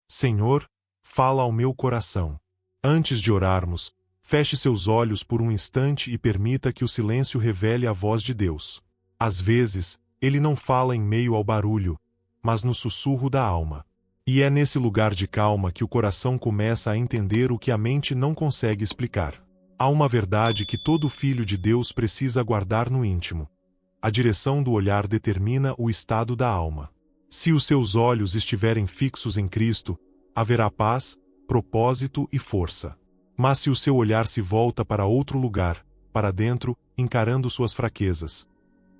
Senhor, fala ao meu coração. Antes de orarmos, feche seus olhos por um instante e permita que o silêncio revele a voz de Deus. Às vezes, Ele não fala em meio ao barulho, mas no sussurro da alma. E é nesse lugar de calma que o coração começa a entender o que a mente não consegue explicar. Há uma verdade que todo filho de Deus precisa guardar no íntimo. A direção do olhar determina o estado da alma. Se os seus olhos estiverem fixos em Cristo, haverá paz, propósito e força. Mas se o seu olhar se volta para outro lugar, para dentro, encarando suas fraquezas,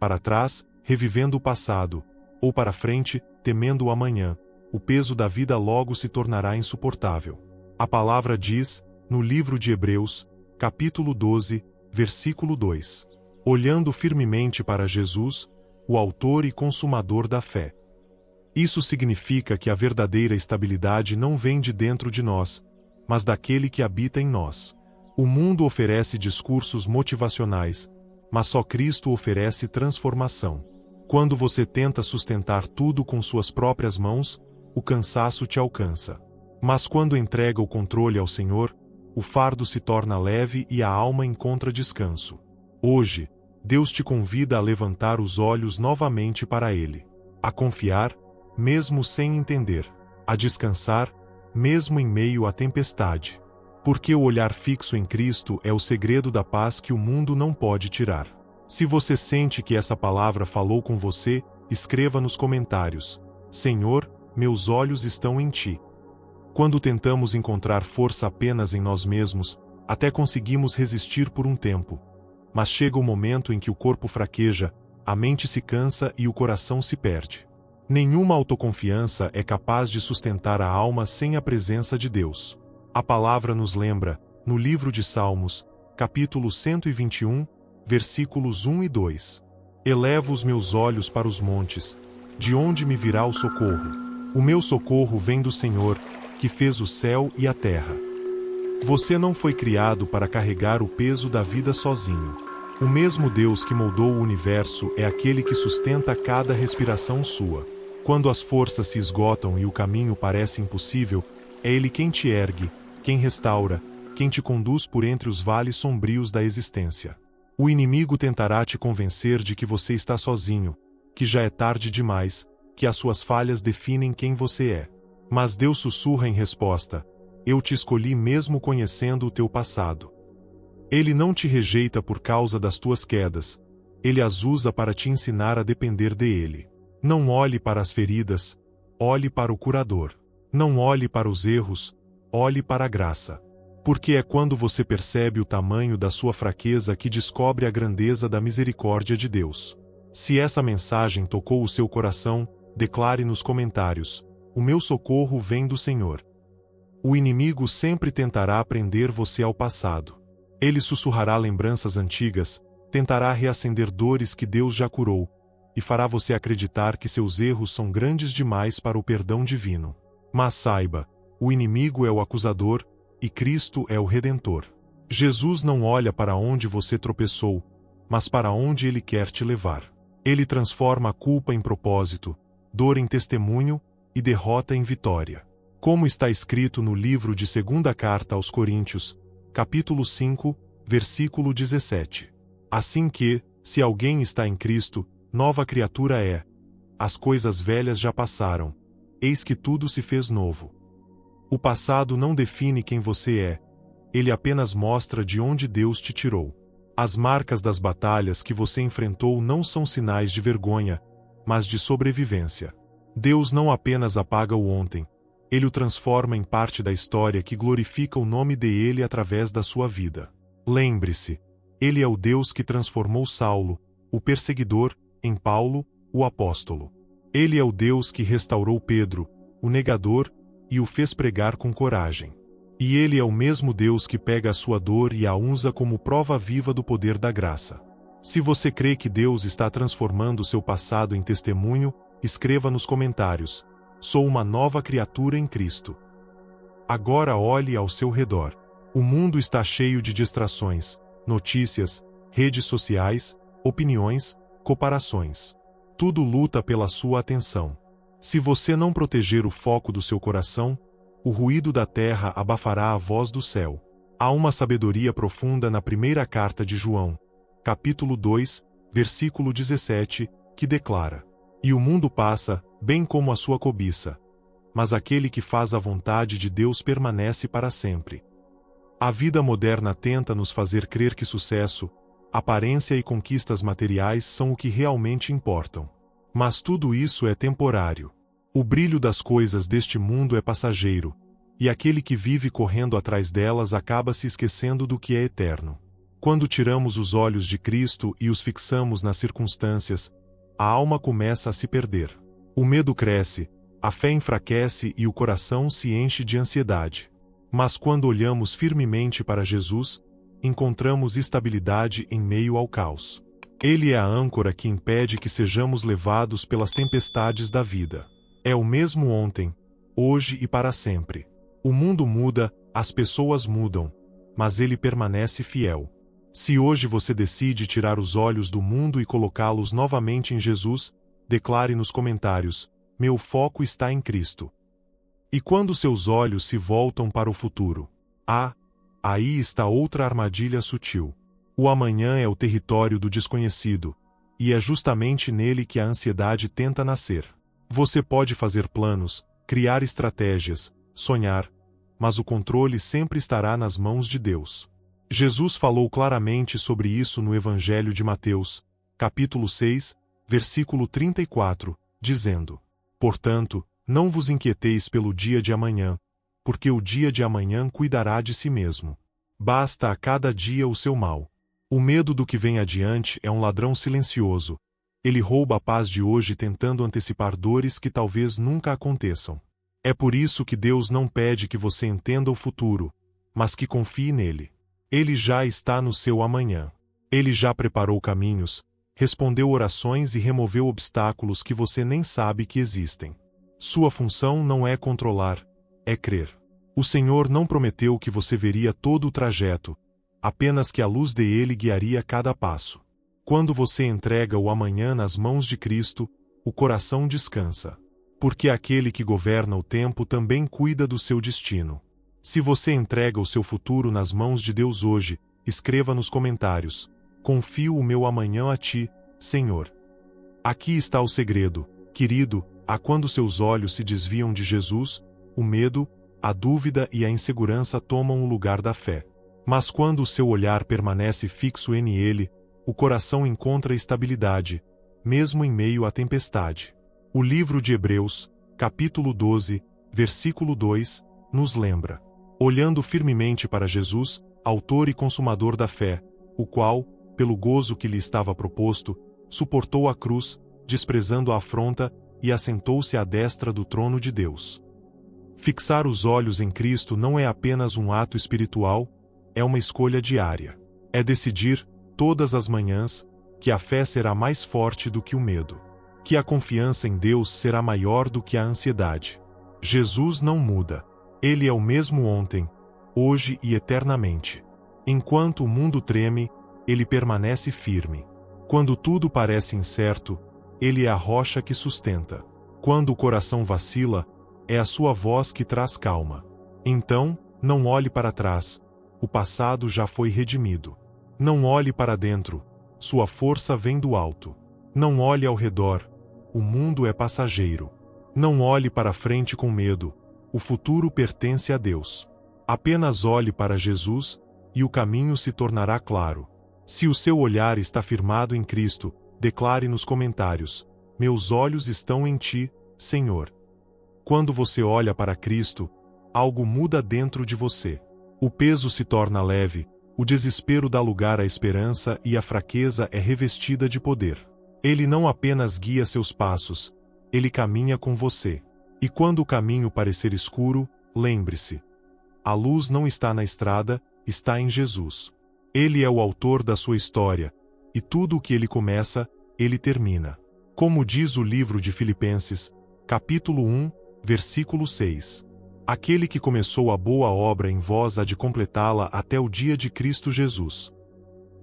para trás, revivendo o passado, ou para frente, temendo o amanhã, o peso da vida logo se tornará insuportável. A palavra diz, no livro de Hebreus, capítulo 12, versículo 2: olhando firmemente para Jesus, o autor e consumador da fé. Isso significa que a verdadeira estabilidade não vem de dentro de nós, mas daquele que habita em nós. O mundo oferece discursos motivacionais, mas só Cristo oferece transformação. Quando você tenta sustentar tudo com suas próprias mãos, o cansaço te alcança. Mas quando entrega o controle ao Senhor, o fardo se torna leve e a alma encontra descanso. Hoje, Deus te convida a levantar os olhos novamente para Ele, a confiar, mesmo sem entender, a descansar, mesmo em meio à tempestade. Porque o olhar fixo em Cristo é o segredo da paz que o mundo não pode tirar. Se você sente que essa palavra falou com você, escreva nos comentários: Senhor, meus olhos estão em Ti. Quando tentamos encontrar força apenas em nós mesmos, até conseguimos resistir por um tempo. Mas chega o momento em que o corpo fraqueja, a mente se cansa e o coração se perde. Nenhuma autoconfiança é capaz de sustentar a alma sem a presença de Deus. A palavra nos lembra, no livro de Salmos, capítulo 121, versículos 1 e 2. Elevo os meus olhos para os montes, de onde me virá o socorro? O meu socorro vem do Senhor, que fez o céu e a terra. Você não foi criado para carregar o peso da vida sozinho. O mesmo Deus que moldou o universo é aquele que sustenta cada respiração sua. Quando as forças se esgotam e o caminho parece impossível, é Ele quem te ergue, quem restaura, quem te conduz por entre os vales sombrios da existência. O inimigo tentará te convencer de que você está sozinho, que já é tarde demais, que as suas falhas definem quem você é. Mas Deus sussurra em resposta: eu te escolhi mesmo conhecendo o teu passado. Ele não te rejeita por causa das tuas quedas. Ele as usa para te ensinar a depender dele. Não olhe para as feridas, olhe para o curador. Não olhe para os erros, olhe para a graça. Porque é quando você percebe o tamanho da sua fraqueza que descobre a grandeza da misericórdia de Deus. Se essa mensagem tocou o seu coração, declare nos comentários: o meu socorro vem do Senhor. O inimigo sempre tentará prender você ao passado. Ele sussurrará lembranças antigas, tentará reacender dores que Deus já curou, e fará você acreditar que seus erros são grandes demais para o perdão divino. Mas saiba, o inimigo é o acusador, e Cristo é o Redentor. Jesus não olha para onde você tropeçou, mas para onde Ele quer te levar. Ele transforma a culpa em propósito, dor em testemunho, e derrota em vitória. Como está escrito no livro de 2ª Carta aos Coríntios, capítulo 5, versículo 17. Assim que, se alguém está em Cristo, nova criatura é. As coisas velhas já passaram, eis que tudo se fez novo. O passado não define quem você é, ele apenas mostra de onde Deus te tirou. As marcas das batalhas que você enfrentou não são sinais de vergonha, mas de sobrevivência. Deus não apenas apaga o ontem, Ele o transforma em parte da história que glorifica o nome dele através da sua vida. Lembre-se, Ele é o Deus que transformou Saulo, o perseguidor, em Paulo, o apóstolo. Ele é o Deus que restaurou Pedro, o negador, e o fez pregar com coragem. E Ele é o mesmo Deus que pega a sua dor e a usa como prova viva do poder da graça. Se você crê que Deus está transformando seu passado em testemunho, escreva nos comentários: sou uma nova criatura em Cristo. Agora olhe ao seu redor. O mundo está cheio de distrações, notícias, redes sociais, opiniões, comparações. Tudo luta pela sua atenção. Se você não proteger o foco do seu coração, O ruído da terra abafará a voz do céu. Há uma sabedoria profunda na primeira carta de João, capítulo 2, versículo 17, que declara: E o mundo passa, bem como a sua cobiça, mas aquele que faz a vontade de Deus permanece para sempre. A vida moderna tenta nos fazer crer que sucesso, aparência e conquistas materiais são o que realmente importam. Mas tudo isso é temporário. O brilho das coisas deste mundo é passageiro, e aquele que vive correndo atrás delas acaba se esquecendo do que é eterno. Quando tiramos os olhos de Cristo e os fixamos nas circunstâncias, a alma começa a se perder. O medo cresce, a fé enfraquece e o coração se enche de ansiedade. Mas quando olhamos firmemente para Jesus, encontramos estabilidade em meio ao caos. Ele é a âncora que impede que sejamos levados pelas tempestades da vida. É o mesmo ontem, hoje e para sempre. O mundo muda, as pessoas mudam, mas ele permanece fiel. Se hoje você decide tirar os olhos do mundo e colocá-los novamente em Jesus, declare nos comentários: meu foco está em Cristo. E quando seus olhos se voltam para o futuro, aí está outra armadilha sutil. O amanhã é o território do desconhecido, e é justamente nele que a ansiedade tenta nascer. Você pode fazer planos, criar estratégias, sonhar, mas o controle sempre estará nas mãos de Deus. Jesus falou claramente sobre isso no Evangelho de Mateus, capítulo 6, versículo 34, dizendo: Portanto, não vos inquieteis pelo dia de amanhã, porque o dia de amanhã cuidará de si mesmo. Basta a cada dia o seu mal. O medo do que vem adiante é um ladrão silencioso. Ele rouba a paz de hoje tentando antecipar dores que talvez nunca aconteçam. É por isso que Deus não pede que você entenda o futuro, mas que confie nele. Ele já está no seu amanhã. Ele já preparou caminhos, respondeu orações e removeu obstáculos que você nem sabe que existem. Sua função não é controlar, é crer. O Senhor não prometeu que você veria todo o trajeto, apenas que a luz dele guiaria cada passo. Quando você entrega o amanhã nas mãos de Cristo, o coração descansa. Porque aquele que governa o tempo também cuida do seu destino. Se você entrega o seu futuro nas mãos de Deus hoje, escreva nos comentários: confio o meu amanhã a ti, Senhor. Aqui está o segredo, querido, a quando seus olhos se desviam de Jesus, o medo, a dúvida e a insegurança tomam o lugar da fé. Mas quando o seu olhar permanece fixo em ele, o coração encontra estabilidade, mesmo em meio à tempestade. O livro de Hebreus, capítulo 12, versículo 2, nos lembra: olhando firmemente para Jesus, autor e consumador da fé, o qual, pelo gozo que lhe estava proposto, suportou a cruz, desprezando a afronta, e assentou-se à destra do trono de Deus. Fixar os olhos em Cristo não é apenas um ato espiritual, é uma escolha diária. É decidir, todas as manhãs, que a fé será mais forte do que o medo. Que a confiança em Deus será maior do que a ansiedade. Jesus não muda. Ele é o mesmo ontem, hoje e eternamente. Enquanto o mundo treme, ele permanece firme. Quando tudo parece incerto, ele é a rocha que sustenta. Quando o coração vacila, é a sua voz que traz calma. Então, não olhe para trás. O passado já foi redimido. Não olhe para dentro. Sua força vem do alto. Não olhe ao redor. O mundo é passageiro. Não olhe para frente com medo. O futuro pertence a Deus. Apenas olhe para Jesus, e o caminho se tornará claro. Se o seu olhar está firmado em Cristo, declare nos comentários: meus olhos estão em ti, Senhor. Quando você olha para Cristo, algo muda dentro de você. O peso se torna leve, o desespero dá lugar à esperança e a fraqueza é revestida de poder. Ele não apenas guia seus passos, ele caminha com você. E quando o caminho parecer escuro, lembre-se: a luz não está na estrada, está em Jesus. Ele é o autor da sua história, e tudo o que ele começa, ele termina. Como diz o livro de Filipenses, capítulo 1, versículo 6. Aquele que começou a boa obra em vós há de completá-la até o dia de Cristo Jesus.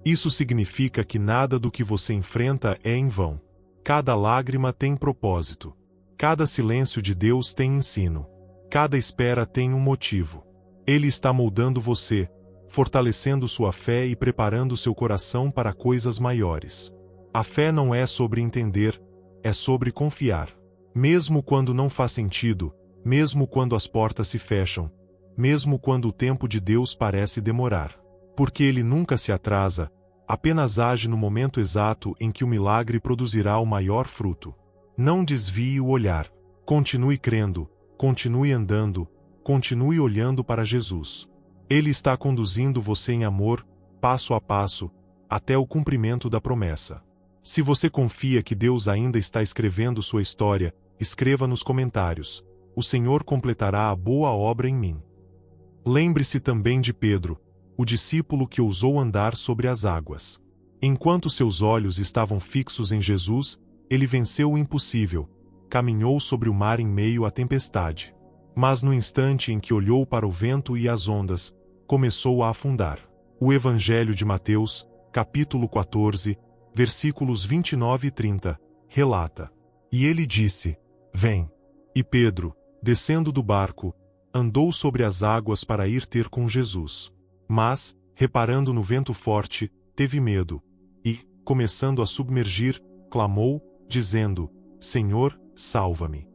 Isso significa que nada do que você enfrenta é em vão. Cada lágrima tem propósito. Cada silêncio de Deus tem ensino. Cada espera tem um motivo. Ele está moldando você, fortalecendo sua fé e preparando seu coração para coisas maiores. A fé não é sobre entender, é sobre confiar. Mesmo quando não faz sentido, mesmo quando as portas se fecham, mesmo quando o tempo de Deus parece demorar. Porque Ele nunca se atrasa, apenas age no momento exato em que o milagre produzirá o maior fruto. Não desvie o olhar. Continue crendo, continue andando, continue olhando para Jesus. Ele está conduzindo você em amor, passo a passo, até o cumprimento da promessa. Se você confia que Deus ainda está escrevendo sua história, escreva nos comentários: o Senhor completará a boa obra em mim. Lembre-se também de Pedro, o discípulo que ousou andar sobre as águas. Enquanto seus olhos estavam fixos em Jesus, ele venceu o impossível, caminhou sobre o mar em meio à tempestade. Mas no instante em que olhou para o vento e as ondas, começou a afundar. O Evangelho de Mateus, capítulo 14, versículos 29 e 30, relata: E ele disse: Vem. E Pedro, descendo do barco, andou sobre as águas para ir ter com Jesus. Mas, reparando no vento forte, teve medo, e, começando a submergir, clamou, dizendo: Senhor, salva-me.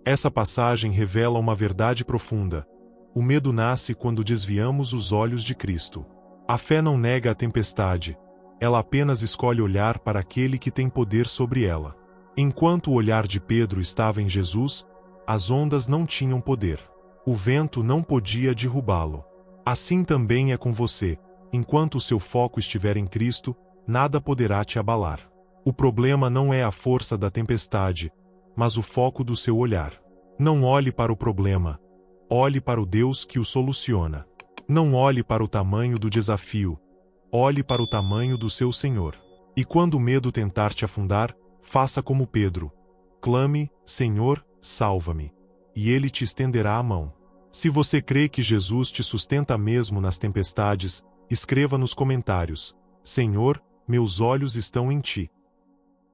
Essa passagem revela uma verdade profunda. O medo nasce quando desviamos os olhos de Cristo. A fé não nega a tempestade, ela apenas escolhe olhar para aquele que tem poder sobre ela. Enquanto o olhar de Pedro estava em Jesus, as ondas não tinham poder. O vento não podia derrubá-lo. Assim também é com você. Enquanto o seu foco estiver em Cristo, nada poderá te abalar. O problema não é a força da tempestade, mas o foco do seu olhar. Não olhe para o problema. Olhe para o Deus que o soluciona. Não olhe para o tamanho do desafio. Olhe para o tamanho do seu Senhor. E quando o medo tentar te afundar, faça como Pedro. Clame: Senhor, salva-me. E Ele te estenderá a mão. Se você crê que Jesus te sustenta mesmo nas tempestades, escreva nos comentários: Senhor, meus olhos estão em Ti.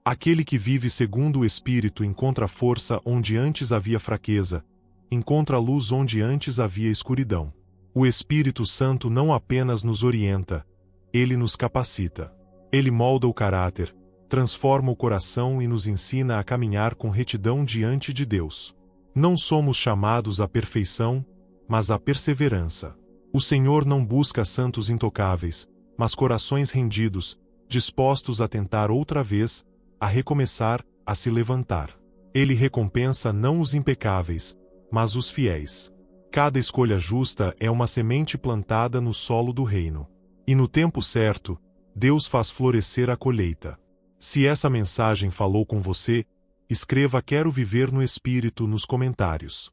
Aquele que vive segundo o Espírito encontra força onde antes havia fraqueza, encontra luz onde antes havia escuridão. O Espírito Santo não apenas nos orienta, ele nos capacita. Ele molda o caráter, transforma o coração e nos ensina a caminhar com retidão diante de Deus. Não somos chamados à perfeição, mas à perseverança. O Senhor não busca santos intocáveis, mas corações rendidos, dispostos a tentar outra vez, a recomeçar, a se levantar. Ele recompensa não os impecáveis, mas os fiéis. Cada escolha justa é uma semente plantada no solo do reino. E no tempo certo, Deus faz florescer a colheita. Se essa mensagem falou com você, escreva "Quero viver no Espírito" nos comentários.